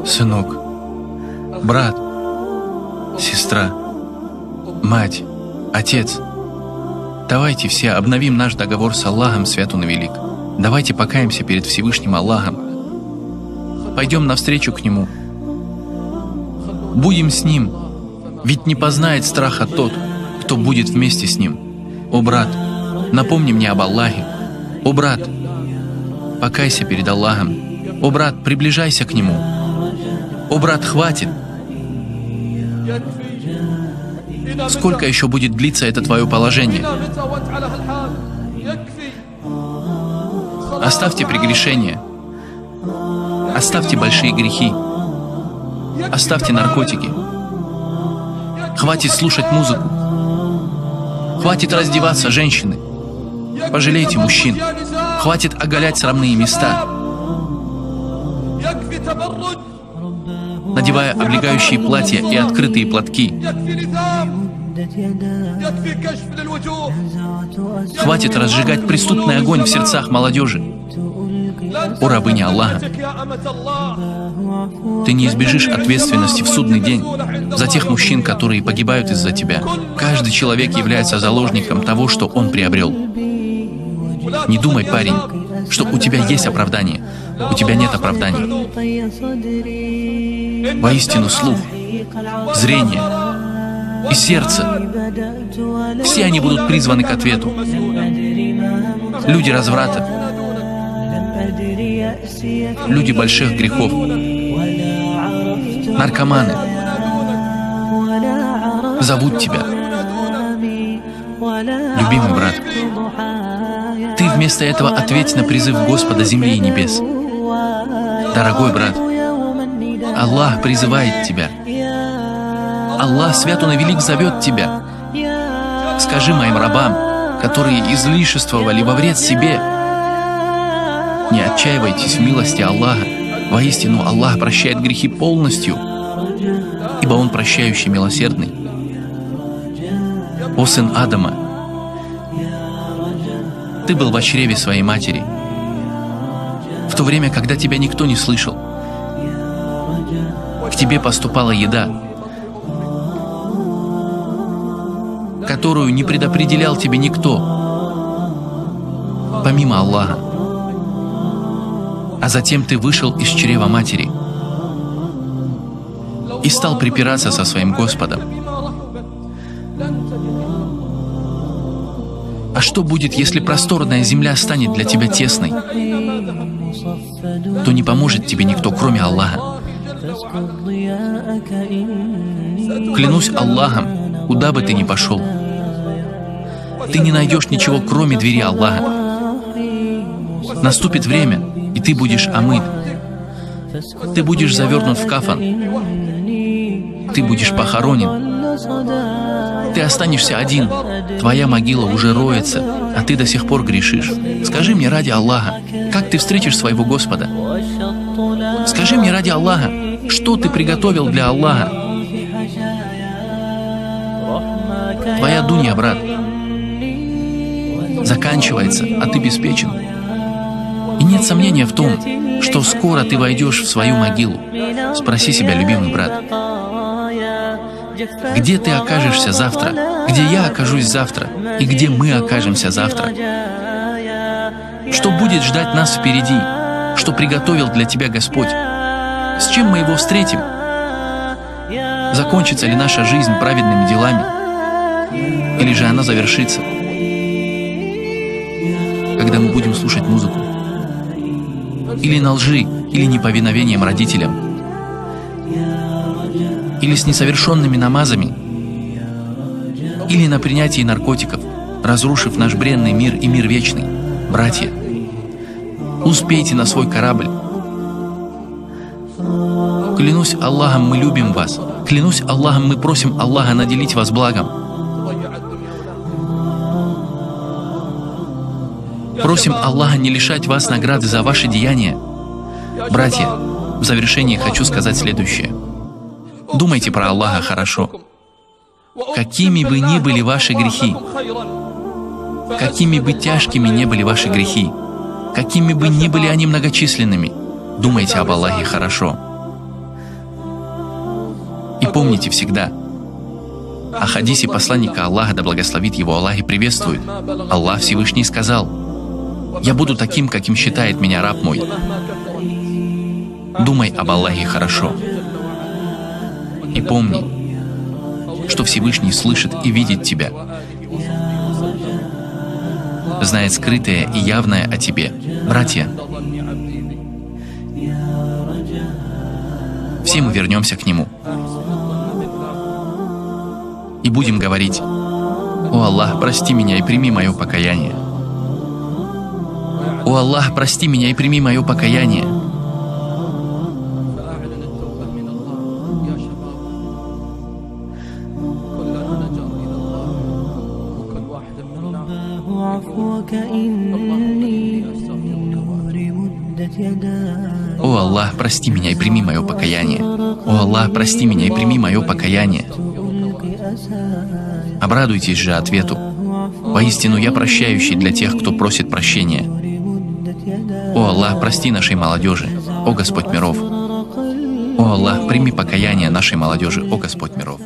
Сынок, брат, сестра, мать, отец, давайте все обновим наш договор с Аллахом Свят Он и Велик. Давайте покаемся перед Всевышним Аллахом. Пойдем навстречу к Нему. Будем с Ним, ведь не познает страха тот, кто будет вместе с Ним. О, брат, напомни мне об Аллахе. О, брат, покайся перед Аллахом. О, брат, приближайся к Нему. О, брат, хватит. Сколько еще будет длиться это твое положение? Оставьте прегрешения. Оставьте большие грехи. Оставьте наркотики. Хватит слушать музыку. Хватит раздеваться, женщины. Пожалейте мужчин. Хватит оголять срамные места. Надевая облегающие платья и открытые платки. Хватит разжигать преступный огонь в сердцах молодежи. О, рабыня Аллаха, ты не избежишь ответственности в судный день за тех мужчин, которые погибают из-за тебя. Каждый человек является заложником того, что он приобрел. Не думай, парень, что у тебя есть оправдание. У тебя нет оправдания. Воистину слух, зрение и сердце, все они будут призваны к ответу. Люди разврата, люди больших грехов, наркоманы зовут тебя. Любимый брат, ты вместо этого ответь на призыв Господа земли и небес. Дорогой брат, Аллах призывает тебя. Аллах Свят Он и Велик зовет тебя. Скажи моим рабам, которые излишествовали во вред себе: не отчаивайтесь в милости Аллаха. Воистину, Аллах прощает грехи полностью, ибо Он прощающий, милосердный. О сын Адама, ты был в чреве своей матери, в то время, когда тебя никто не слышал. К тебе поступала еда, которую не предопределял тебе никто, помимо Аллаха. А затем ты вышел из чрева матери и стал припираться со своим Господом. А что будет, если просторная земля станет для тебя тесной? То не поможет тебе никто, кроме Аллаха. Клянусь Аллахом, куда бы ты ни пошел, ты не найдешь ничего, кроме двери Аллаха. Наступит время, и ты будешь омыт. Ты будешь завернут в кафан. Ты будешь похоронен. Ты останешься один. Твоя могила уже роется, а ты до сих пор грешишь. Скажи мне ради Аллаха, как ты встретишь своего Господа? Скажи мне ради Аллаха, что ты приготовил для Аллаха? Твоя дунья, брат, заканчивается, а ты беспечен. И нет сомнения в том, что скоро ты войдешь в свою могилу. Спроси себя, любимый брат, где ты окажешься завтра, где я окажусь завтра, и где мы окажемся завтра? Что будет ждать нас впереди? Что приготовил для тебя Господь? С чем мы Его встретим? Закончится ли наша жизнь праведными делами? Или же она завершится, когда мы будем слушать музыку? Или на лжи, или неповиновением родителям? Или с несовершенными намазами? Или на принятии наркотиков, разрушив наш бренный мир и мир вечный? Братья, успейте на свой корабль. Клянусь Аллахом, мы любим вас. Клянусь Аллахом, мы просим Аллаха наделить вас благом. Просим Аллаха не лишать вас награды за ваши деяния. Братья, в завершение хочу сказать следующее. Думайте про Аллаха хорошо. Какими бы ни были ваши грехи, какими бы тяжкими ни были ваши грехи, какими бы ни были они многочисленными, думайте об Аллахе хорошо. помните всегда о хадисе посланника Аллаха, да благословит его Аллах и приветствует. Аллах Всевышний сказал: «Я буду таким, каким считает меня раб мой». Думай об Аллахе хорошо. И помни, что Всевышний слышит и видит тебя, знает скрытое и явное о тебе. Братья, все мы вернемся к Нему и будем говорить: «О Аллах, прости меня и прими мое покаяние. О Аллах, прости меня и прими мое покаяние». О Аллах, прости меня и прими мое покаяние. О Аллах, прости меня и прими мое покаяние. Обрадуйтесь же ответу: «Воистину я прощающий для тех, кто просит прощения». О Аллах, прости нашей молодежи, о Господь миров. О Аллах, прими покаяние нашей молодежи, о Господь миров.